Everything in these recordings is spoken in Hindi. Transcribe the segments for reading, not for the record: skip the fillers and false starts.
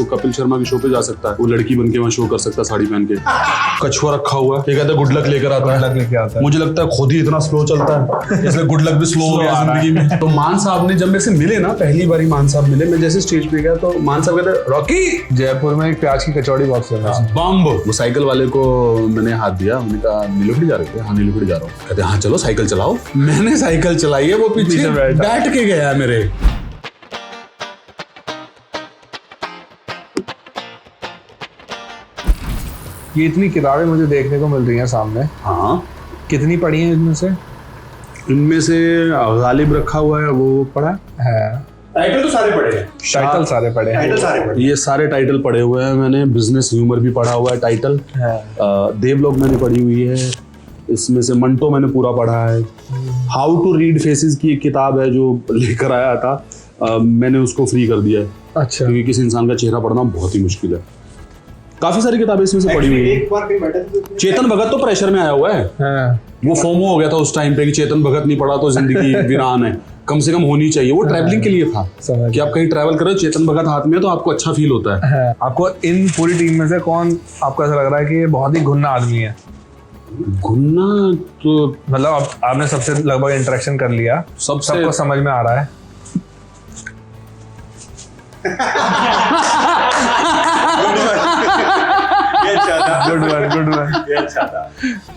कपिल शर्मा के शो पे जा सकता है, वो लड़की बन के वहाँ शो कर सकता है साड़ी पहन के। कछुआ रखा हुआ है, ये कहता है गुड लक लेकर आता है। मुझे लगता है खुद ही इतना स्लो चलता है, इसलिए गुड लक भी स्लो हो गया जिंदगी में। तो मान साहब ने जब मेरे से मिले ना, पहली बार मान साहब मिले, मैं जैसे स्टेज पे गया तो मान साहब कहते रॉकी, जयपुर में एक प्याज की कचौड़ी बहुत फेमस है। बम्ब। वो साइकिल वाले को मैंने हाथ दिया, उन्होंने कहा नीलोखड़ी जा रहे थे? हाँ नीलोखड़ी जा रहा हूँ। कहते हाँ चलो साइकिल चलाओ। मैंने साइकिल चलाई है, वो पीछे बैठ के गया मेरे। ये इतनी किताबें मुझे देखने को मिल रही हैं सामने। हाँ, कितनी पढ़ी हैं इनमें से? इनमें से गालिब रखा हुआ है, वो पढ़ा है। टाइटल तो सारे पढ़े हैं। टाइटल सारे पढ़े हैं। टाइटल सारे पढ़े। ये सारे टाइटल पढ़े हुए हैं मैंने। बिजनेस ह्यूमर भी पढ़ा हुआ है टाइटल। देवलोक मैंने पढ़ी हुई है। इसमें से मंटो मैंने पूरा पढ़ा है। हाउ टू रीड फेसेस की एक किताब है जो लेकर आया था, मैंने उसको फ्री कर दिया है। अच्छा। क्योंकि किसी इंसान का चेहरा पढ़ना बहुत ही मुश्किल है। काफी सारी किताबें इसमें से पढ़ी हुई है। एक बार कहीं बैठे थे, चेतन भगत तो प्रेशर में आया हुआ है। वो फोमो हो गया था उस टाइम पे कि चेतन भगत नहीं पढ़ा तो जिंदगी वीरान है, कम से कम होनी चाहिए। वो ट्रैवलिंग के लिए था कि आप कहीं ट्रैवल कर रहे हो, चेतन भगत हाथ में है तो आपको अच्छा फील होता है। आपको इन पूरी टीम में से कौन आपको ऐसा लग रहा है कि ये बहुत ही घुन्ना आदमी है? घुन्ना तो मतलब आपने सबसे लगभग इंटरेक्शन कर लिया, सबको समझ में आ रहा है। Good one. ये अच्छा था।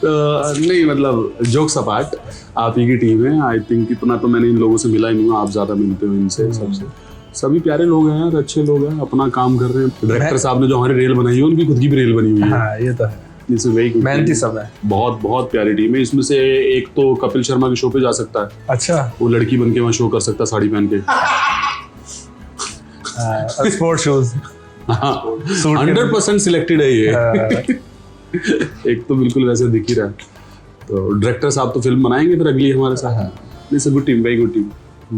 नहीं मतलब जोक्स अपार्ट, आप ही की टीम है। आई थिंक इतना तो मैंने इन लोगों से मिला ही नहीं हूँ, आप ज्यादा मिलते हो इनसे। सबसे सभी प्यारे लोग हैं, अच्छे लोग हैं, अपना काम कर रहे हैं। डायरेक्टर साहब ने जो हमारी रेल बनाई है उनकी खुद की भी रेल बनी हुई है। हाँ, ये तो है। मेहनती सब है। बहुत बहुत प्यारी टीम है। इसमें से एक तो कपिल शर्मा के शो पे जा सकता है। अच्छा। वो लड़की बन के वहाँ शो कर सकता है साड़ी पहन के। स्पोर्ट शूज 100% सिलेक्टेड है ये। एक तो बिल्कुल वैसे दिख ही रहा है। तो डायरेक्टर साहब तो फिल्म बनाएंगे फिर अगली हमारे साथ। It's a good team, very good team.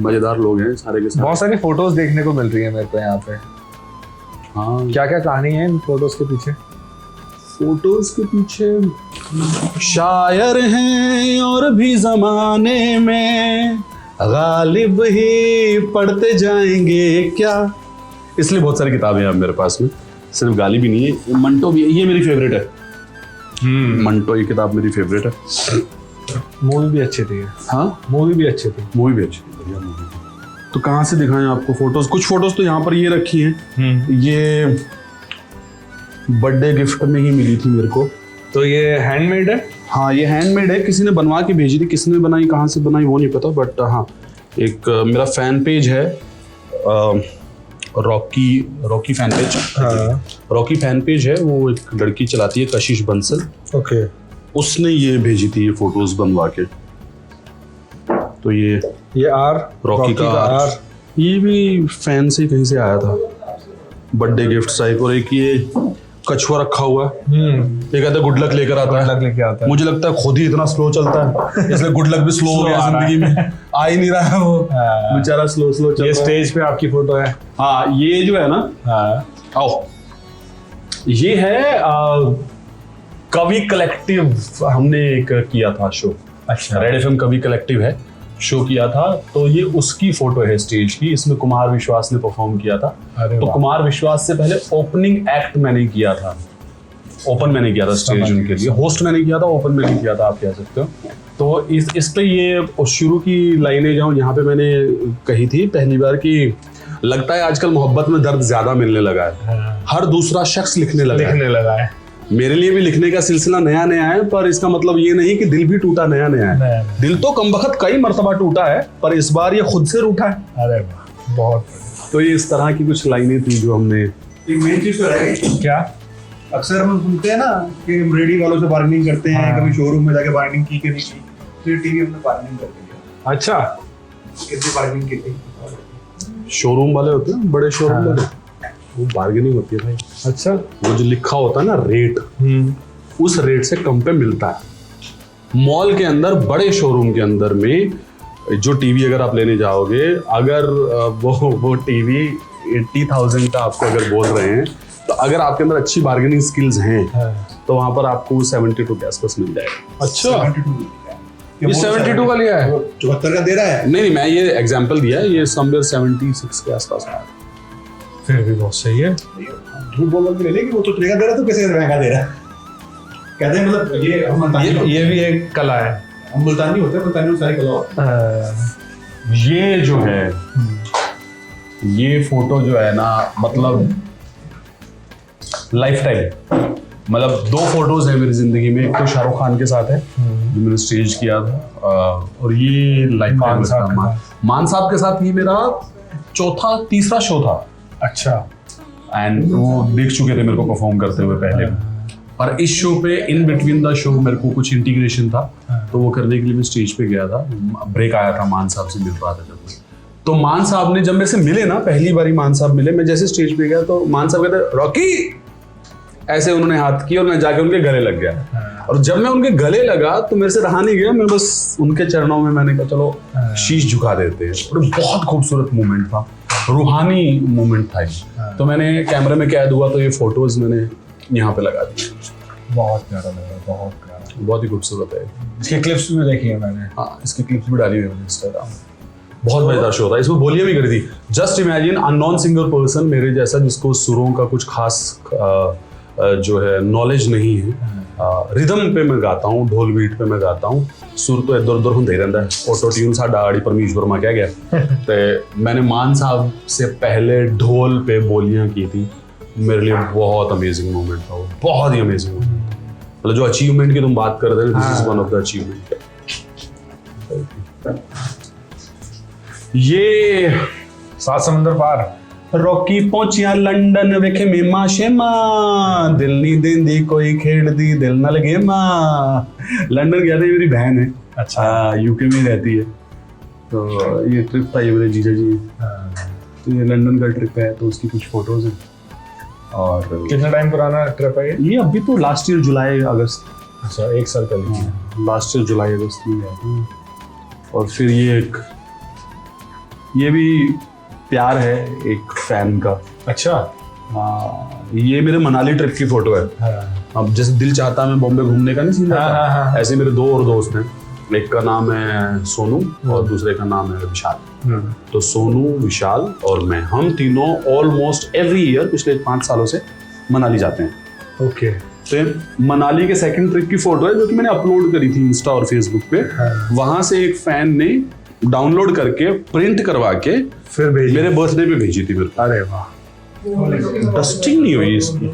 मजेदार लोग हैं सारे के सारे। बहुत सारी फोटोज देखने को मिल रही है मेरे को यहाँ पे। हाँ, क्या क्या कहानी है इन फोटोज के पीछे? फोटोज के पीछे शायर हैं और भी जमाने में गालिब ही पढ़ते जाएंगे क्या, इसलिए बहुत सारी किताबें हैं मेरे पास में। सिर्फ गालिब ही नहीं है, मंटो भी है। ये मेरी फेवरेट है। मंटो ये किताब मेरी फेवरेट है। मूवी भी अच्छी थी। हाँ, मूवी भी अच्छी थी। मूवी भी अच्छी थी, बढ़िया मूवी थी। तो कहाँ से दिखाएं आपको फोटोज? कुछ फोटोज तो यहाँ पर ये रखी हैं। ये बर्थडे गिफ्ट में ही मिली थी मेरे को। तो ये हैंडमेड है? हाँ, ये हैंडमेड है। किसी ने बनवा के भेजी थी, किसने बनाई, कहाँ से बनाई वो नहीं पता, बट हाँ एक मेरा फैन पेज है, रॉकी फैन पेज। हाँ। रॉकी फैन पेज है, वो एक लड़की चलाती है, कशिश बंसल। ओके। उसने ये भेजी थी ये फोटोज बनवा के। तो ये रॉकी का आर, ये भी फैन से कहीं से आया था, बर्थडे गिफ्ट टाइप। और एक ये कछुआ रखा हुआ है, ये कहता है गुड लक लेकर आता है। मुझे लगता है खुद ही इतना स्लो चलता है, इसलिए गुड लक भी स्लो हो गया जिंदगी में। आ ही नहीं रहा है वो बेचारा, स्लो स्लो चल। ये स्टेज पे आपकी फोटो है? हाँ, ये जो है ना, आओ, ये है कवि कलेक्टिव। हमने एक किया था शो। अच्छा। रेड एफएम कवि कलेक्टिव है, शो किया था। तो ये उसकी फोटो है स्टेज की। इसमें कुमार विश्वास ने परफॉर्म किया था। तो कुमार विश्वास से पहले ओपनिंग एक्ट मैंने किया था। ओपन मैंने किया था स्टेज उनके लिए। होस्ट मैंने किया था, ओपन मैंने किया था, आप कह सकते हो। तो इस पे ये शुरू की लाइनें जो यहाँ पे मैंने कही थी पहली बार कि लगता है आजकल मोहब्बत में दर्द ज्यादा मिलने लगा है। हर दूसरा शख्स लिखने लगा है। मेरे लिए भी लिखने का सिलसिला नया नया है, पर इसका मतलब ये नहीं कि दिल भी टूटा नया नया है। दिल तो कमबख्त कई मर्तबा टूटा है, पर इस बार ये खुद से रूठा है। अरे बहुत। तो ये इस तरह की कुछ लाइनें थी जो हमने। एक मेन चीज तो रह गई। क्या? अक्सर हम सुनते हैं ना कि हम रेडी वालों से बार्गेनिंग करते हैं। कभी शोरूम में जाके बार्गेनिंग की कि नहीं की। फिर टीवी हमने बार्गेनिंग कर दी। अच्छा। कितनी बार्गेनिंग की थी? शोरूम वाले होते हैं, बड़े शोरूम वाले, वो बार्गेनिंग होती है भाई। अच्छा। वो जो लिखा होता है ना रेट, उस रेट से कम पे मिलता है। मॉल के अंदर, बड़े शोरूम के अंदर में जो टीवी अगर आप लेने जाओगे, अगर वो टीवी 80,000 का आपको अगर बोल रहे हैं, तो अगर आपके अंदर अच्छी बार्गेनिंग स्किल्स हैं, तो वहां पर आपको 72 के आसपास मिल जाएगा। अच्छा। 72 ये 72 का लिया है? 74 का दे रहा है। नहीं, मैं ये एग्जांपल दिया है, ये समवेयर 76 के आसपास आया। फिर भी बहुत सही है। झूठ बोल के ले ले कि वो तो महंगा दे रहा तो कैसे महंगा दे रहा है। कहते हैं मतलब ये हम मुल्तानी ये भी एक कला है। हम मुल्तानी होते हैं, मुल्तानी में सारी कला होती है। ये जो है, ये फोटो जो है ना, मतलब लाइफ टाइम, मतलब 2 फोटोज है मेरी जिंदगी में। एक तो शाहरुख खान के साथ है जो मैंने स्टेज किया था, और ये लाइफ मान साहब टाइम मान साहब के साथ ये मेरा तीसरा शो था। अच्छा। एंड वो देख चुके थे मेरे को परफॉर्म करते हुए पहले भी, और इस शो पे इन बिटवीन द शो मेरे को कुछ इंटीग्रेशन था, तो वो करने के लिए मैं स्टेज पे गया था। ब्रेक आया था, मान साहब से मिल रहा था जब मैं, तो मान साहब ने जब मेरे से मिले ना, पहली बारी मान साहब मिले, मैं जैसे स्टेज पे गया तो मान साहब कहते रॉकी, ऐसे उन्होंने हाथ किया और मैं जाके उनके गले लग गया। और जब मैं उनके गले लगा तो मेरे से रहा नहीं गया, मैं बस उनके चरणों में मैंने कहा चलो शीश झुका देते हैं। और बहुत खूबसूरत मोमेंट था, रूहानी मोमेंट था ये। तो मैंने कैमरे में कैद हुआ तो ये फोटोज मैंने यहाँ पे लगा दी। बहुत प्यारा लगा, बहुत प्यारा, बहुत ही खूबसूरत है। इसकी क्लिप्स भी देखी है मैंने। हाँ, इसकी क्लिप्स भी डाली हुई है इंस्टाग्राम। बहुत मजेदार शो था, इसमें बोलियां भी करी थी। Just imagine unknown singer person मेरे जैसा, जिसको सुरों का कुछ खास जो है नॉलेज नहीं है, रिदम पे मैं गाता हूँ, ढोल बीट पे मैं गाता हूँ, सुर तो इधर उधर होता ही रहता है। ऑटो ट्यून सा डाड़ी परमेश्वर में क्या गया। तो मैंने मान साहब से पहले ढोल पे बोलियां की थी, मेरे लिए बहुत अमेजिंग मोमेंट था वो, बहुत ही अमेजिंग मोमेंट। मतलब जो अचीवमेंट की तुम बात कर रहे थे, this is one of the achievement. ये 7 समंदर पार। रॉकी पहुंचिया लंदन वेखे मेमा शेमा, दिल नहीं देंदी कोई खेड़ दी दिल न लगे माँ। लंदन गया था, ये मेरी बहन है। अच्छा। यूके में रहती है, तो ये ट्रिप था, ये मेरे जीजा जी। तो ये लंदन का ट्रिप है, तो उसकी कुछ फोटोज हैं। और कितना टाइम पुराना ट्रिप है ये अभी तो लास्ट ईयर जुलाई अगस्त। अच्छा, 1 साल पहले। लास्ट ईयर जुलाई अगस्त में गया था। और फिर ये भी प्यार है एक फैन का। अच्छा। ये मेरे मनाली ट्रिप की फोटो है। अब जैसे दिल चाहता मैं बॉम्बे घूमने का नहीं सीन था, ऐसे मेरे 2 और दोस्त हैं। एक का नाम है सोनू और दूसरे का नाम है विशाल। तो सोनू, विशाल और मैं, हम तीनों ऑलमोस्ट एवरी ईयर पिछले 5 सालों से मनाली जाते हैं। ओके। तो ये मनाली के सेकंड ट्रिप की फोटो है, जो कि मैंने अपलोड करी थी इंस्टा और फेसबुक पे। वहां से एक फैन ने डाउनलोड करके प्रिंट करवा के फिर भेजी, मेरे बर्थडे पे भेजी थी मेरे को। अरे वाह। डस्टिंग नहीं हुई इसकी।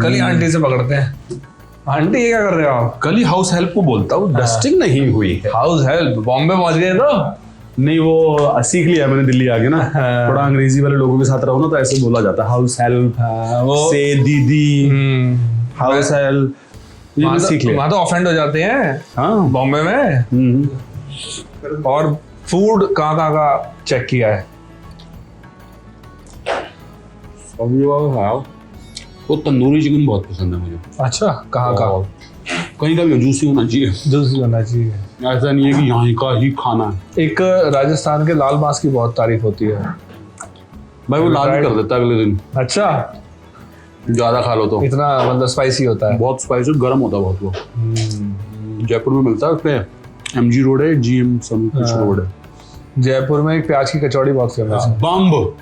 कल ही आंटी से पकड़ते हैं। आंटी, ये क्या कर रहे हो आप? कल ही हाउस हेल्प को बोलता हूँ, डस्टिंग नहीं हुई है। हाउस हेल्प बॉम्बे पहुंच गए तो? नहीं, वो सीख लिया मैंने दिल्ली आके ना, थोड़ा अंग्रेजी वाले लोगों के साथ रहो ना, तो ऐसे बोला जाता है हाउस हेल्प से दीदी, हाउस हेल्प। ये मैं सीख लिया। वहाँ तो ऑफेंड हो जाते हैं। हाँ, बॉम्बे में। और फूड कहाँ का चेक किया है? वो तंदूरी चिकन बहुत पसंद है मुझे। अच्छा, कहाँ का? कहीं का भी जूसी होना चाहिए। जूसी होना चाहिए, ऐसा नहीं है कि यहाँ का ही खाना है। एक राजस्थान के लाल मांस की बहुत तारीफ होती है भाई, वो लाल कर देता है अगले दिन। अच्छा, ज्यादा खा लो तो। इतना मतलब स्पाइसी होता है? बहुत स्पाइसी, गर्म होता है बहुत। वो जयपुर में मिलता है, उस पे MG रोड है, GM some कुछ रोड है। जयपुर में एक प्याज की कचौड़ी बहुत फेमस है। बम्ब,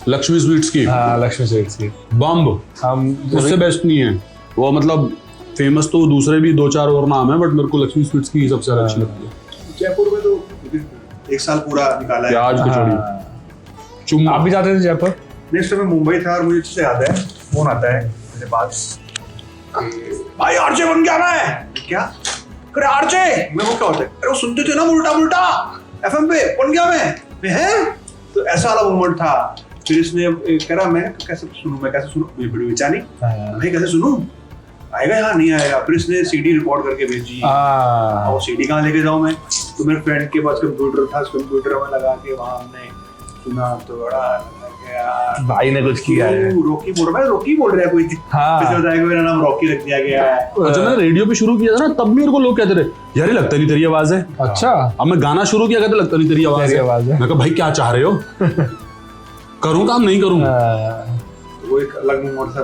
लक्ष्मी स्वीट्स की। हाँ, लक्ष्मी स्वीट्स की। बम्ब हम उससे बेस्ट नहीं है वो, मतलब फेमस तो दूसरे भी 2-4 और नाम है, बट मेरे को लक्ष्मी स्वीट्स की सबसे ज्यादा अच्छी लगती है। जयपुर में तो 1 साल पूरा निकाला है प्याज कचौड़ी। आप भी जाते थे जयपुर? नेक्स्ट टाइम मैं मुंबई था और मुझे अच्छे से याद है, फोन आता है मेरे पास, भाई आरजे बन गया मैं। क्या? अरे आरजे, मैं वो क्या होता है? अरे वो सुनते थे ना उल्टा FM पे, बन गया मैं है। तो ऐसा वाला मोमेंट था। फिर इसने कह रहा मैं कैसे सुनूं, मैं बड़ी बेचानी, मैं कैसे सुनूं, आएगा यहाँ नहीं आएगा। फिर इसने CD रिकॉर्ड करके भेजी, और CD कहाँ लेके जाऊँ मैं? तो मेरे फ्रेंड के पास कंप्यूटर था, उस कंप्यूटर में लगा के वहाँ हमने सुना, तो बड़ा भाई ने कुछ किया है। रॉकी बोल रहा है कोई। हाँ, मेरा नाम रॉकी रख दिया गया है। जब मैंने रेडियो पे शुरू किया था ना, तब मेरे को लोग कहते थे यार ये लगता नहीं तेरी आवाज है। अच्छा। अब मैं गाना शुरू किया, कहते लगता नहीं तेरी आवाज है। मैं कहा भाई क्या चाह रहे हो, करूँ काम नहीं करूँ। वो एक अलग मोमेंट था,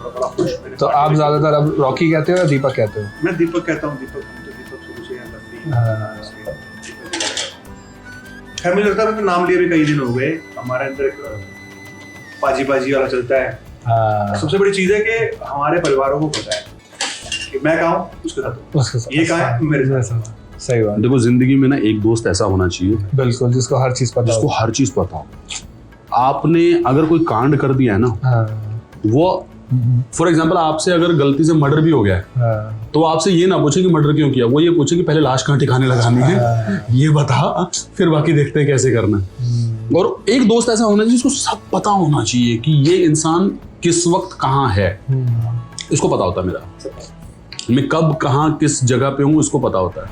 बड़ा खुश। तो आप ज्यादातर अब रॉकी कहते हो या दीपक कहते हो? मैं दीपक कहता हूँ। दीपक शुरू से यहाँ लगती है। खैर मुझे लगता है नाम लिए भी कई दिन हो गए। हमारे अंदर पाजी पाजी वाला चलता है। हाँ, सबसे बड़ी चीज है कि हमारे परिवारों को पता है कि मैं कहाँ हूँ उसके साथ हूँ, उसके साथ ये कहाँ है मेरे साथ। साथ। सही बात, देखो जिंदगी में ना एक दोस्त ऐसा होना चाहिए बिल्कुल, जिसको हर चीज पता जिसको हो। हर चीज पता हो। आपने अगर कोई कांड कर दिया है ना, हाँ, वो फॉर एग्जाम्पल आपसे अगर गलती से मर्डर भी हो गया है हाँ, तो आपसे ये ना पूछे कि मर्डर क्यों किया, वो ये पूछे कि पहले लाश कहाँ ठिकाने लगानी है, ये बता, फिर बाकी देखते हैं कैसे करना है। और एक दोस्त ऐसा होना चाहिए जिसको सब पता होना चाहिए कि ये इंसान किस वक्त कहाँ है, इसको पता होता है मेरा, मैं कब कहाँ किस जगह पे हूँ इसको पता होता है।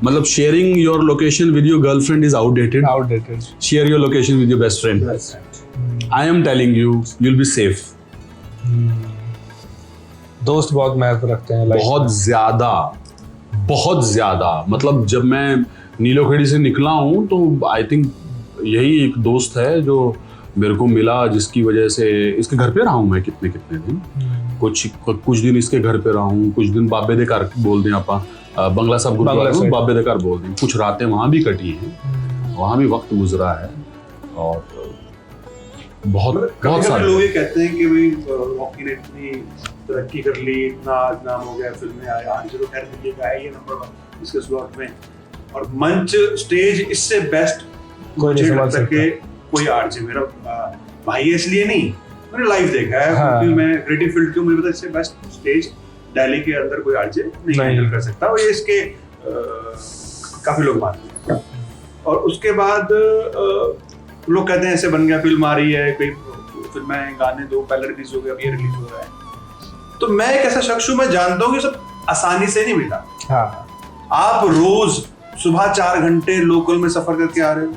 मतलब sharing your location with your girlfriend is outdated, outdated. Share your location with your best friend, I am telling you will be safe. दोस्त बहुत महत्व रखते हैं लाइफ बहुत ज्यादा। मतलब जब मैं नीलोखेड़ी से निकला हूँ तो आई थिंक यही एक दोस्त है जो मेरे को मिला, जिसकी वजह से इसके घर पे रहा हूँ मैं कितने दिन, कुछ दिन इसके घर पे रहा हूँ, कुछ दिन बाबे दे घर बोल दें आप, बंगला साहब गुरुद्वारा बाबे दे घर बोल दें, कुछ रातें वहाँ भी कटी हैं, वहाँ भी वक्त गुजरा है। और बहुत सारे लोग ये कहते हैं कि भाई रॉकी ने इतनी तरक्की कर ली, इतना नाम हो गया, फिल्में आए, आगे तो खैर मिलेगा ये नंबर 1 इसके स्लॉट में, और मंच स्टेज इससे बेस्ट मुझे लगता है कि कोई आरजे मेरा भाई है इसलिए नहीं, मैंने लाइव देखा है। हाँ। क्योंकि मैं क्रिएटिव फील्ड क्यों, मुझे पता है इससे बेस्ट स्टेज दिल्ली के अंदर कोई आरजे नहीं हैंडल कर सकता, और ये इसके काफी लोग मानते हैं। और उसके बाद लोग कहते हैं ऐसे बन गया, फिल्म आ रही है, कोई फिल्में गाने दो, पहले रिलीज हो गया, अब ये रिलीज हो रहा है। तो मैं एक ऐसा शख्स हूँ, मैं जानता हूँ कि सब आसानी से नहीं मिला। हाँ, आप रोज सुबह 4 घंटे लोकल में सफर करके आ रहे हो,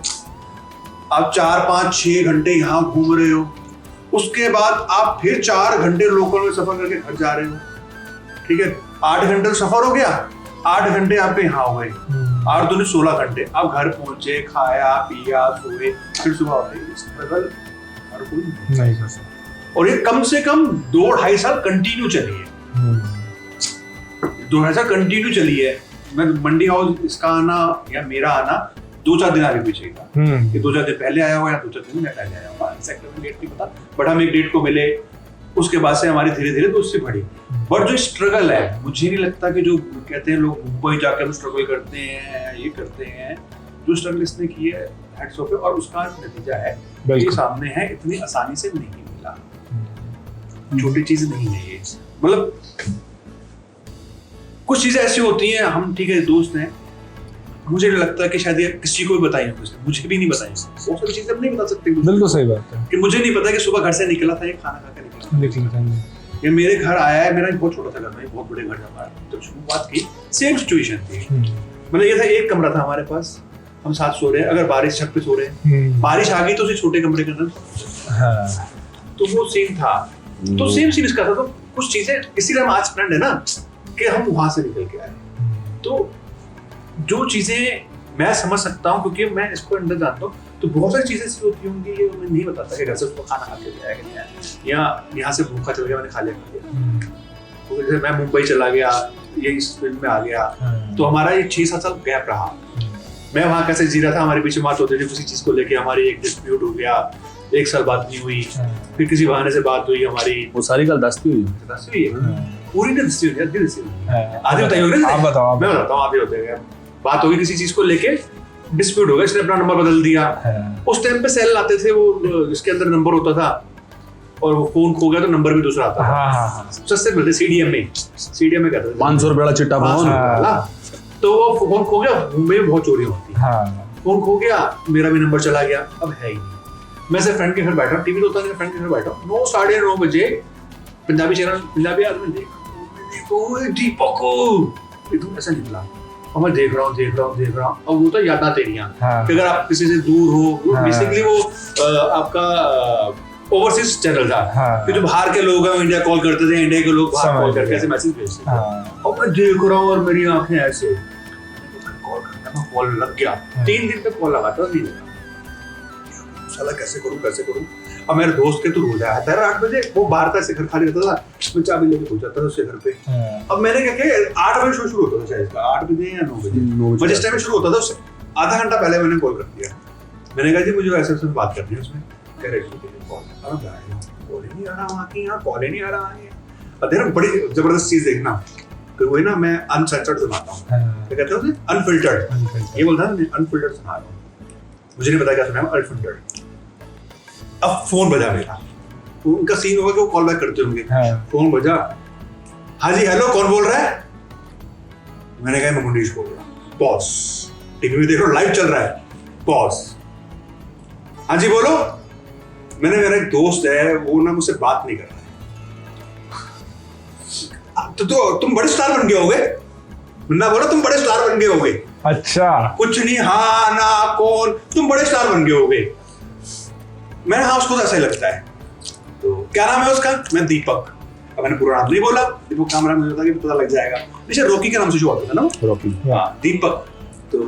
आप 4, 5, 6 घंटे यहाँ घूम रहे हो, उसके बाद आप फिर 4 घंटे लोकल में सफर करके घर जा रहे हो, ठीक है, 8 घंटे सफर हो गया, 8 घंटे आपके यहाँ हो गए, 8 दूनी 16 घंटे आप घर पहुंचे, खाया पिया, सोए, फिर सुबह उठे। स्ट्रगल हर कोई नहीं कर सकता। और ये कम से कम 2-2.5 साल कंटिन्यू चली है, 2-2.5 साल कंटिन्यू चली है। मैं मंडी हाउस इसका आना या मेरा आना 2-4 दिन आगे पीछे का, कि 2-4 दिन पहले आया हुआ या 2-4 दिन में पहले आया हुआ, एग्जैक्ट डेट नहीं पता, बट हम एक डेट को मिले, उसके बाद से हमारी धीरे धीरे दोस्ती बढ़ी। बट जो स्ट्रगल है, मुझे नहीं लगता कि जो कहते हैं लोग मुंबई जाके हम स्ट्रगल करते हैं, ये करते हैं, जो स्ट्रगल इसने की है हेड्स ऑफ पे, और उसका नतीजा है ये सामने है, इतनी आसानी से नहीं मिला, छोटी चीज नहीं है ये। मतलब कुछ चीजें ऐसी होती हैं, हम ठीक है दोस्त हैं, मुझे नहीं लगता कि शायद ये किसी को भी बताई हो, मुझे भी नहीं बताई, बहुत सारी चीजें हम नहीं बता सकते। बिल्कुल सही बात है कि मुझे नहीं पता कि सुबह घर से निकला था, ये खाना खा के निकला, ये मेरे घर आया है, मेरा बहुत छोटा सा घर था, बहुत बड़े घर था हमारा, जब शुरुआत की सेम सिचुएशन थी। मतलब ये था, एक कमरा था हमारे पास, हम साथ सो रहे हैं, अगर बारिश छत पे सो रहे हैं, बारिश आ गई तो उसे छोटे कमरे के अंदर, तो वो सीन था। तो सेम सीन इसका था। तो कुछ चीजें इसीलिए हम आज फ्रेंड है ना, कि हम वहां से निकल के आए। तो जो चीजें मैं समझ सकता हूँ क्योंकि मैं इसको अंदर जानता हूँ, तो बहुत सारी चीजें ऐसी होती होंगी ये मैं नहीं बताता कि घर से उसको खाना खा के आया कि नहीं आया, या यहाँ से भूखा चल गया, मैंने खा लिया। तो जैसे मैं मुंबई चला गया, ये इस फील्ड में आ गया, तो हमारा ये 6-7 साल गैप रहा। मैं वहाँ कैसे जी रहा था, हमारे पीछे बात होती थी किसी चीज को लेके, हमारी एक डिस्प्यूट हो गया, 1 साल बात नहीं हुई, फिर किसी बहाने से बात हुई हमारी, वो सारी गल दस्ती हुई पूरी नहीं दस्ती हुई, आधी दस्ती हुई, आधी बताइए, आप बताओ। मैं बताता हूँ, आधी होते गए, बात होगी किसी चीज को लेके, डिस्प्यूट हो गया, इसने अपना नंबर बदल दिया। उस टाइम पे सेल आते थे, वो जिसके अंदर नंबर होता था, और वो फोन खो गया तो नंबर भी दूसरा आता था, सस्ते मिलते, सीडीएम में कहते थे 500 रुपये चिट्टा फोन। तो वो फोन खो गया, मुंबई में बहुत चोरी होती है, फोन खो गया, मेरा भी नंबर चला गया, अब है ही नहीं। मैं सिर्फ फ्रेंड के घर बैठा, टीवी तो होता नहीं, फ्रेंड के घर बैठा, 9, 9:30 बजे पंजाबी चैनल, पंजाबी आदमी देखो दीपक ऐसा निकला, और मैं देख रहा हूँ, और वो तो यादा तेरियां, कि अगर आप किसी से दूर हो, बेसिकली वो आपका ओवरसीज चैनल था, कि जो बाहर के लोग हैं इंडिया कॉल करते थे, इंडिया के लोग बाहर कॉल करके ऐसे मैसेज भेजते थे, और मैं देख रहा हूँ और मेरी आंखें ऐसे, कॉल करना, कॉल लग गया, 3 दिन तक कॉल लगाता नहीं लगा, साला कैसे करूं। अब मेरे दोस्त के तो रोज आया था 8 बजे, वो बाहर का से घर खाली रहता था, मैं चाबी लेके पहुंच जाता था उसके घर पे। अब मैंने क्या किया, 8 बजे शो शुरू होता था शायद, 8 बजे या 9 बजे, जिस टाइम में शुरू होता था उससे आधा घंटा पहले मैंने कॉल कर दिया, मैंने कहा जी मुझे ऐसे बात करनी है उसमें, कह रहे कॉल ही नहीं आ रहा वहाँ की, यहाँ कॉल ही नहीं आ रहा है। और देखना बड़ी जबरदस्त चीज देखना, तो वही ना मैं अनसेंसर्ड सुनाता हूँ, क्या कहते हैं उसे, अनफिल्टर्ड। ये बोलता है मैं अनफिल्टर्ड सुना रहा हूँ, मुझे नहीं पता क्या सुना, अनफिल्टर्ड। अब फोन बजा मेरा, उनका सीन होगा कि वो कॉल बैक करते होंगे। फोन बजा, हाँ जी हेलो कौन बोल रहा है? मैंने कहा मैं मुनीश बोल रहा हूँ। पॉज, टीवी में देख रहा हूँ लाइव चल रहा है, पॉज। हाँ जी बोलो। मेरा एक दोस्त है, वो ना मुझसे बात नहीं कर रहा है। तो तुम बड़े स्टार बन गए होगे ना, बोला तुम बड़े स्टार बन गए होगे। अच्छा, कुछ नहीं, हाँ ना कौन, तुम बड़े स्टार बन गए होगे। मैंने हाँ उसको तो ऐसा ही लगता है। तो क्या नाम है उसका? मैं दीपक। अब मैंने पूरा नाम नहीं बोला, दीपक कैमरा मुझे पता कि पता लग जाएगा। निशा रॉकी के नाम से जो आता था ना, रॉकी, हाँ दीपक। तो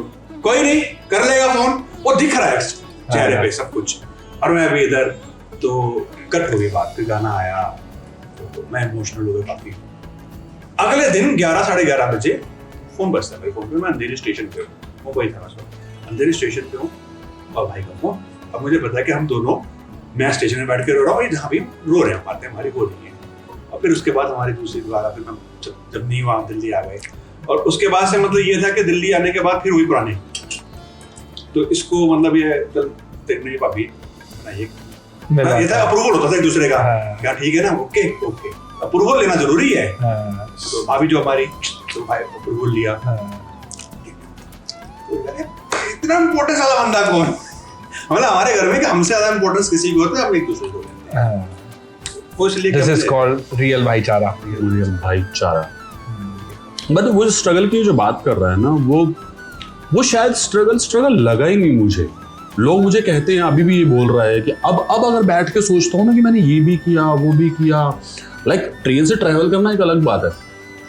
कोई नहीं, कर लेगा फोन, वो दिख रहा है चेहरे पे सब कुछ, और मैं अभी इधर। तो कट हो गई बात, फिर गाना आया, तो मैं इमोशनल हो गया काफी। अगले दिन 11 साढ़े 11 बजे फोन बजता है मेरे फोन पे। मैं अंधेरी स्टेशन पे हूँ, वो वही था अंधेरी स्टेशन पे हूँ, और भाई का फोन। अब मुझे पता है कि हम दोनों, मैं स्टेशन में बैठ के रो रहा हूँ, जहाँ भी रो रहे हैं, बातें हमारी हो रही है। और फिर उसके बाद हमारी दूसरी दोबारा, फिर मैं जब नहीं वहाँ दिल्ली आ गए, और उसके बाद से मतलब ये था कि दिल्ली आने के बाद फिर वही पुराने। तो इसको मतलब ये चल तेरे भाभी ये था, अप्रूवल होता था एक दूसरे का, क्या ठीक है ना, ओके ओके, अप्रूवल लेना जरूरी है। तो भाभी जो हमारी, तो भाई अप्रूवल लिया। इतना इम्पोर्टेंस वाला बंदा कौन, मतलब हमारे घर में कि हमसे ज्यादा इम्पोर्टेंस किसी को होता है, हम एक दूसरे को देते हैं। वो इसलिए दिस इज कॉल्ड रियल भाईचारा। रियल भाईचारा। बट वो स्ट्रगल की जो बात कर रहा है ना, वो शायद स्ट्रगल लगा ही नहीं मुझे। लोग मुझे कहते हैं, अभी भी ये बोल रहा है कि अब अगर बैठ के सोचता हूँ ना कि मैंने ये भी किया वो भी किया, लाइक ट्रेन से ट्रैवल करना एक अलग बात है।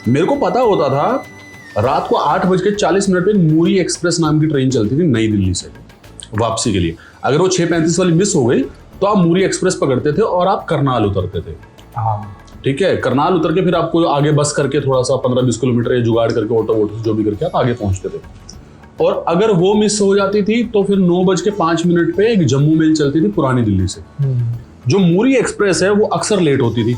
मेरे को पता होता था रात को 8:40 पे मूरी एक्सप्रेस नाम की ट्रेन चलती थी नई दिल्ली से वापसी के लिए। अगर वो 6:35 वाली मिस हो गई तो आप मूरी एक्सप्रेस पकड़ते थे और आप करनाल उतरते थे। ठीक है, करनाल उतर के फिर आपको आगे बस करके थोड़ा सा 15-20 किलोमीटर या जुगाड़ करके ऑटो जो भी करके आप आगे पहुंचते थे। और अगर वो मिस हो जाती थी तो फिर 9:05 पे एक जम्मू मेल चलती थी पुरानी दिल्ली से। जो मूरी एक्सप्रेस है वो अक्सर लेट होती थी,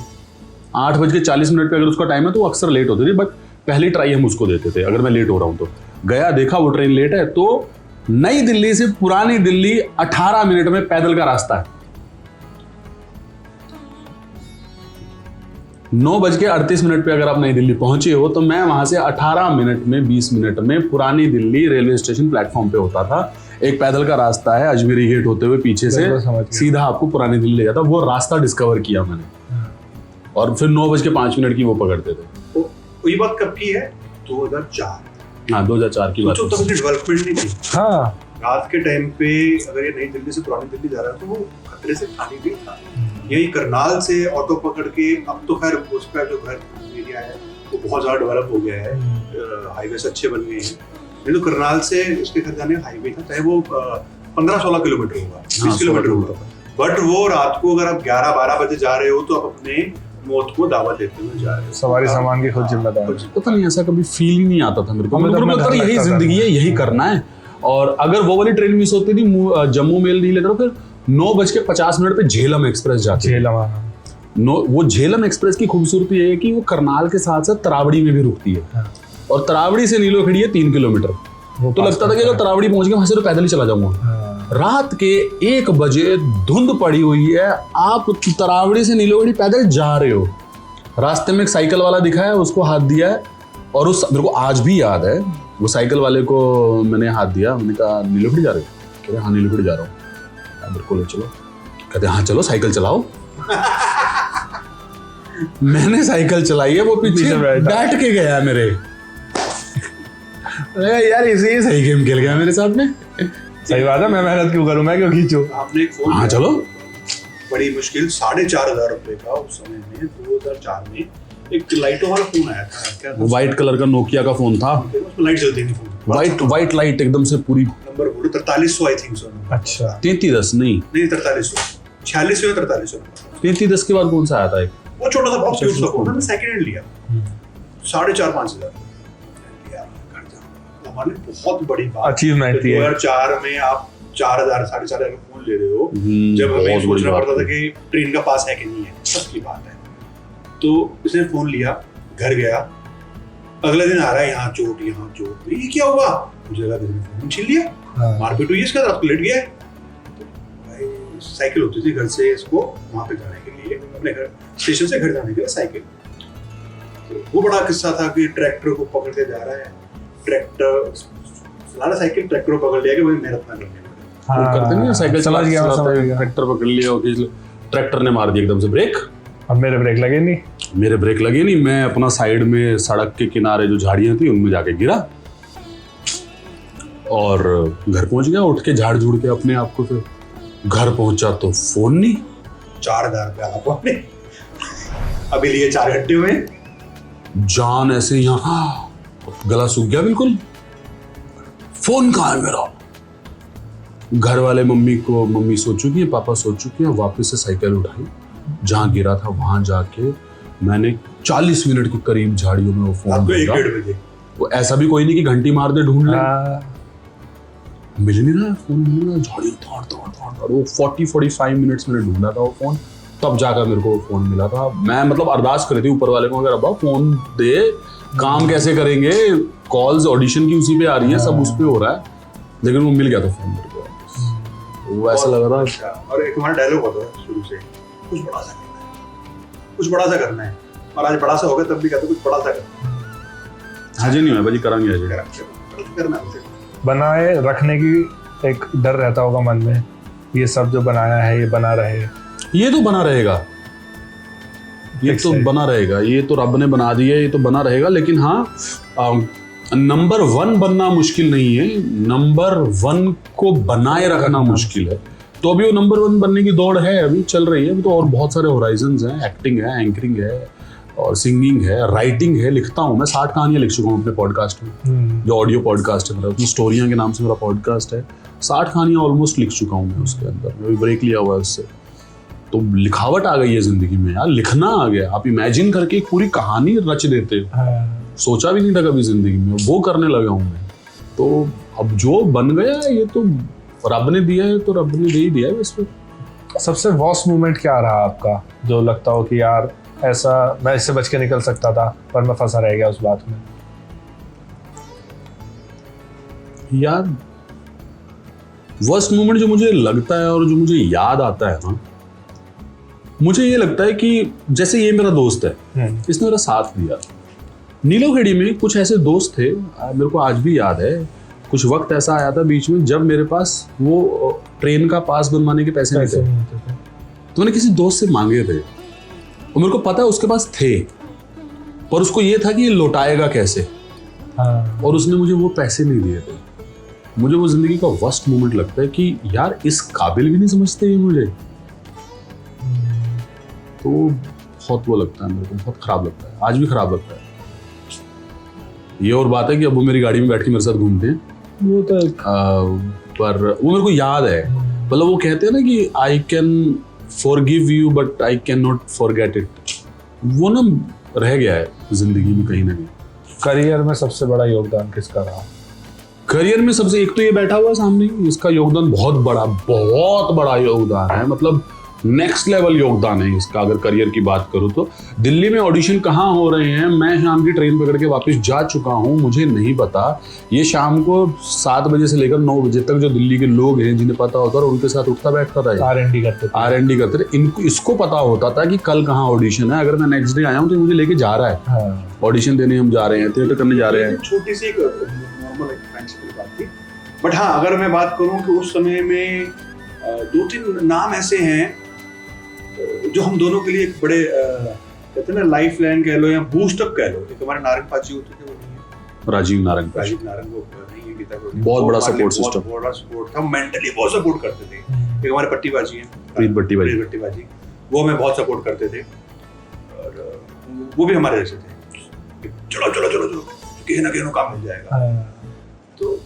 8:40 पे अगर उसका टाइम है तो वो अक्सर लेट होती थी। बट पहली ट्राई हम उसको देते थे, अगर मैं लेट हो रहा हूँ तो। गया, देखा वो ट्रेन लेट है, तो नई दिल्ली से पुरानी दिल्ली 18 मिनट में पैदल का रास्ता है। 9:38 पे अगर आप नई दिल्ली पहुंचे हो तो मैं वहां से 18 मिनट में 20 मिनट में पुरानी दिल्ली रेलवे स्टेशन प्लेटफॉर्म पे होता था। एक पैदल का रास्ता है अजमेरी गेट होते हुए पीछे से सीधा आपको पुरानी दिल्ली ले जाता। वो रास्ता डिस्कवर किया मैंने, और फिर 9:05 की वो पकड़ते थे। तो ये बात कब की है? 2004। हाँ, 2004 की बात। तो तब डेवलपमेंट नहीं थी। हाँ, रात के टाइम पे अगर ये नई दिल्ली से पुरानी दिल्ली जा रहा है तो वो खतरे से खाली भी था। यही करनाल से ऑटो पकड़ के, अब तो खैर उसका जो घर एरिया है वो बहुत ज्यादा डेवलप हो गया है, हाईवे अच्छे बन गए हैं। नहीं तो करनाल से उसके घर जाने हाईवे था, चाहे वो 15-16 किलोमीटर होगा, 20 किलोमीटर होगा। बट वो रात को अगर आप 11-12 बजे जा रहे हो तो आप अपने मौत को दावा देते हुए जा रहे हो। सवारी सामान की खुद जिम्मेदार। पता नहीं, ऐसा कभी फील ही नहीं आता था मेरे को। लगता था यही जिंदगी है, यही करना है। और अगर वो वाली ट्रेन मिस होती थी, जम्मू मेल नहीं लेता, फिर 9:50 पे झेलम एक्सप्रेस जाती है। वो झेलम एक्सप्रेस की खूबसूरती ये है कि वो करनाल के साथ साथ तरावड़ी में भी रुकती है। और तरावड़ी से नीलोखेड़ी है 3 किलोमीटर। तो लगता था कि अगर तरावड़ी पहुंच गया वहां से तो पैदल ही चला जाऊंगा। रात के 1 बजे धुंध पड़ी हुई है, आप तरावड़ी से नीलोखेड़ी पैदल जा रहे हो। रास्ते में एक साइकिल वाला दिखा है, उसको हाथ दिया है, और उस मेरे को आज भी याद है, वो साइकिल वाले को मैंने हाथ दिया। मैंने कहा नीलोखेड़ी जा रहे हो? कहते हाँ नीलोखेड़ी जा रहा हूँ। मेरे को ले चलो। कहते हाँ चलो साइकिल चलाओ। मैंने साइकिल चलाई है, वो पीछे बैठ के गया मेरे। यार इसे सही गेम खेल गया मेरे साथ में। सही बात है, मैं मेहनत क्यों करूं, मैं क्यों खींचूं। आपने एक फोन, हाँ चलो, बड़ी मुश्किल 4,500 रुपए का उस समय में 2004 में एक लाइटों वाला फोन आया था। क्या था? व्हाइट कलर का नोकिया का फोन था। उसमें लाइट जलती थी, फोन व्हाइट लाइट एकदम से पूरी। नंबर बोलो 4300 आई थिंक सो। अच्छा, 3310 नहीं 4300, 4600 या 4300। 3310 के बाद कौन सा आया था? एक वो छोटा सा बहुत क्यूट सा फोन, मैंने सेकंड हैंड लिया 4,500-5,000 लिया। हमारे बहुत बड़ी बात अचीवमेंट थी। 2004 में आप 4,000 4,500 का फोन ले रहे हो, जब हमें सोचना पड़ता था कि ट्रेन का पास है कि नहीं है, सबकी बात है। तो इसने फोन लिया, घर गया, अगले दिन आ रहा है यहाँ चोट ये क्या हुआ, मुझे लगा फोन छीन लिया, मारपीट हुई इसका, रात को लेट गया है। तो भाई साइकिल होती थी घर से इसको वहां पे जाने के लिए, अपने घर स्टेशन से घर जाने के लिए साइकिल। तो वो बड़ा किस्सा था कि ट्रैक्टर को पकड़ के जा रहा है, ट्रैक्टर साइकिल ट्रैक्टर को पकड़ लिया कि भाई मेहनत ना करनी करते नहीं साइकिल समझ गया। ट्रैक्टर पकड़ लिया, ट्रैक्टर ने मार दिया एकदम से ब्रेक, अब मेरे ब्रेक लगे नहीं, मैं अपना साइड में सड़क के किनारे जो झाड़ियां थी उनमें जाके गिरा और घर पहुंच गया। उठ के झाड़ झूड़ के अपने आप को, फिर घर पहुंचा तो फोन नहीं। 4,000 रुपया आपने अभी लिए 4 घंटे में, जान ऐसे यहाँ गला सूख गया बिल्कुल। फोन कहाँ है मेरा? घर वाले मम्मी सो चुकी है, पापा सो चुके हैं, वापस से साइकिल उठाई, जहां गिरा था वहां जाके मैंने 40 मिनट के करीब झाड़ियों में वो फोन ढूंढा। वो ऐसा भी कोई नहीं कि घंटी मार दे ढूंढ ले, मिल नहीं रहा फोन, मिल नहीं रहा, झाड़ियों तोड़ वो 40-45 मिनट्स मैंने ढूंढा था वो फोन, तब जाकर मेरे को वो फोन मिला था। मैं मतलब अरदास करी थी ऊपर वाले को, अगर अब्बा फोन दे, काम कैसे करेंगे, कॉल्स ऑडिशन की उसी पे आ रही है, सब उस पे हो रहा है, लेकिन वो मिल गया था फोन मेरे को। वो ऐसा लग रहा है। और एक हमारा डायलॉग होता है शुरू से, कुछ बड़ा सा करना है, और आज बड़ा सा हो गया तब भी कहते कुछ बड़ा सा करना है। हाजी नहीं है भाजी, करांगे करना है। बनाए रखने की एक डर रहता होगा मन में, ये सब जो बनाया है ये बना रहे, ये तो बना रहेगा, ये तो बना रहेगा, ये तो रब ने बना दिया, ये तो बना रहेगा। लेकिन हाँ, नंबर 1 बनना मुश्किल नहीं है, नंबर 1 को बनाए रखना मुश्किल है। तो अभी वो नंबर 1 बनने की दौड़ है, अभी चल रही है, अभी तो और बहुत सारे होराइजन्स हैं, एक्टिंग है, एंकरिंग है और सिंगिंग है, राइटिंग है, लिखता हूँ मैं 60 कहानियाँ लिख चुका हूँ अपने पॉडकास्ट में, जो ऑडियो पॉडकास्ट है मेरा, उसमें स्टोरियाँ के नाम से मेरा पॉडकास्ट है, 60 कहानियाँ ऑलमोस्ट लिख चुका हूँ मैं उसके अंदर, मैं ब्रेक लिया हुआ है उससे। तो लिखावट आ गई है जिंदगी में यार, लिखना आ गया। आप इमेजिन करके एक पूरी कहानी रच देते हो, सोचा भी नहीं था कभी जिंदगी में, वो करने लगा हूँ मैं। तो अब जो बन गया ये तो रब ने दिया है, तो रब ने दे ही दिया है इस पर। सबसे वर्स्ट मोमेंट क्या रहा आपका, जो लगता हो कि यार ऐसा मैं इससे बच के निकल सकता था पर मैं फंसा रह गया उस बात में? यार वर्स्ट मोमेंट जो मुझे लगता है और जो मुझे याद आता है ना, मुझे ये लगता है कि जैसे ये मेरा दोस्त है, इसने मेरा साथ दिया। नीलोखेड़ी में कुछ ऐसे दोस्त थे, मेरे को आज भी याद है, कुछ वक्त ऐसा आया था बीच में जब मेरे पास वो ट्रेन का पास बनवाने के पैसे नहीं थे, तो मैंने किसी दोस्त से मांगे थे, और मेरे को पता है उसके पास थे, पर उसको ये था कि ये लौटाएगा कैसे, और उसने मुझे वो पैसे नहीं दिए थे। मुझे वो जिंदगी का वर्स्ट मोमेंट लगता है कि यार इस काबिल भी नहीं समझते ये मुझे, तो बहुत वो लगता है मेरे को, बहुत खराब लगता है, आज भी खराब लगता है। ये और बात है कि अब वो मेरी गाड़ी में बैठ के मेरे साथ घूमते हैं, वो तो पर वो मेरे को याद है, मतलब वो कहते हैं ना कि I can forgive you but I can not forget it, वो ना रह गया है जिंदगी में कहीं ना कहीं। करियर में सबसे बड़ा योगदान किसका रहा? करियर में सबसे, एक तो ये बैठा हुआ है सामने, इसका योगदान बहुत बड़ा योगदान है, मतलब नेक्स्ट लेवल योगदान है इसका। अगर करियर की बात करूं तो दिल्ली में ऑडिशन कहाँ हो रहे हैं, मैं शाम की ट्रेन पकड़ के वापस जा चुका हूं, मुझे नहीं पता। ये शाम को 7 बजे से लेकर 9 बजे तक जो दिल्ली के लोग हैं जिन्हें पता होता है, उनके साथ उठता बैठता था, R&D करते थे। इनको इसको पता होता था कि कल कहाँ ऑडिशन है। अगर मैं नेक्स्ट डे आया हूँ तो मुझे लेके जा रहा है, ऑडिशन देने हम जा रहे हैं, थिएटर करने जा रहे हैं। छोटी सी नॉर्मल बात थी, बट हाँ अगर मैं बात करूँ कि उस समय में 2-3 नाम ऐसे हैं जो हम दोनों के लिए एक बड़े कहते हैं ना लाइफ लाइन कह लो या बूस्टअप कह लो। एक हमारे नारंग पाजी होते थे, वो नहीं है, राजीव नारंग वो नहीं है, गीता को बहुत बड़ा सपोर्ट सिस्टम, बहुत बड़ा सपोर्ट था, मेंटली बहुत सपोर्ट करते थे। एक हमारे पट्टी बाजी है, प्रीत भट्टी बाजी, वो हमें बहुत सपोर्ट करते थे, और वो भी हमारे जैसे थे, चलो कहीं ना कहीं काम मिल जाएगा। तो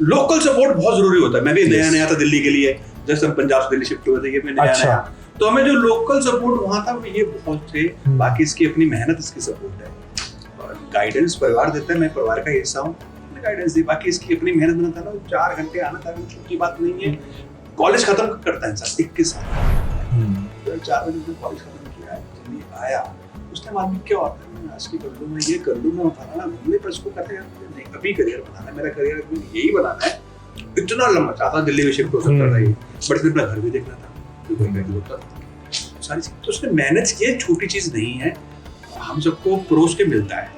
लोकल सपोर्ट बहुत जरूरी होता है। मैं भी नया था दिल्ली के लिए, जैसे हम पंजाब से दिल्ली शिफ्ट हुए थे, ये भी नया, तो हमें जो लोकल सपोर्ट वहां था ये बहुत थे। बाकी इसकी अपनी मेहनत, इसकी सपोर्ट है, और गाइडेंस परिवार देता है। मैं परिवार का हिस्सा हूँ, गाइडेंस दी, बाकी इसकी अपनी मेहनत में था ना, 4 घंटे आना था, छोटी बात नहीं है। कॉलेज खत्म करता है इंसान 21 साल, 4 बजे उसने कॉलेज खत्म किया है, जल्दी आया, उसने आदमी क्या होता है, मैं आज की कर लूँ, मैं ये कर लूँ, मैं फलाना घूमने पर उसको करते नहीं, अभी करियर बनाना है, मेरा करियर यही बनाना है। इतना लंबा चाहता दिल्ली में शिफ्ट हो सकता था, बट इसने अपना घर भी देखना था, सारी चीज तो उसने मेहनत की है, छोटी चीज नहीं है, हम सबको परोस के मिलता है।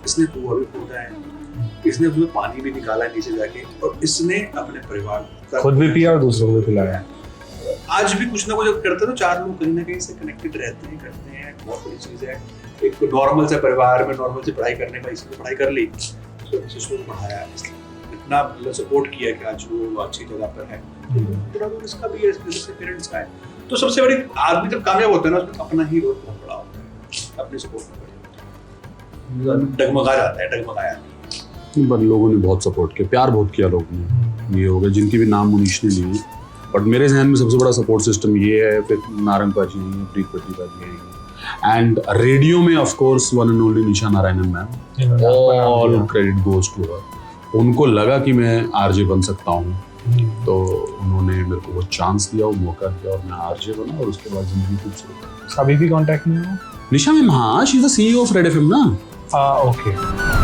इसने कुआं भी खोदा है, इसने उसमें पानी भी निकाला है नीचे जाके, और इसने अपने परिवार खुद भी पिया और दूसरों को भी पिलाया। आज भी कुछ ना कुछ करते हैं तो 4 लोग कहीं ना कहीं से कनेक्टेड रहते हैं, करते हैं, बहुत बड़ी चीज है। एक नॉर्मल से परिवार में नॉर्मल से पढ़ाई करने का, इसने पढ़ाई कर ली, सिस्टर को पढ़ाया, इतना मतलब सपोर्ट किया कि आज वो अच्छी जगह पर है। थोड़ा बहुत इसका भी है, इसके पेरेंट्स का है। तो सबसे बड़ी आदमी जब कामयाब होता है ना, उसमें अपना ही रोल बहुत बड़ा होता है, अपने सपोर्ट में डगमगा जाता है, डगमगाया पर लोगों ने बहुत सपोर्ट किया, प्यार बहुत किया लोगों ने। ये हो गया जिनकी भी नाम मुनीश ने लिए, बट मेरे जहन में सबसे बड़ा सपोर्ट सिस्टम ये है, फिर नारंग पाजी है, प्रीत पट्टी है, एंड रेडियो में of course one and only Nisha Narayanan ma'am, all credit goes to her. उनको लगा कि मैं आरजे बन सकता हूँ, तो उन्होंने मेरे को वो चांस दिया, वो मौका दिया, और मैं आरजे बना, और उसके बाद जिंदगी खूबसूरत। अभी भी कांटेक्ट में हो निशा मैम? हाँ, she is the CEO of red FM ना। ओके।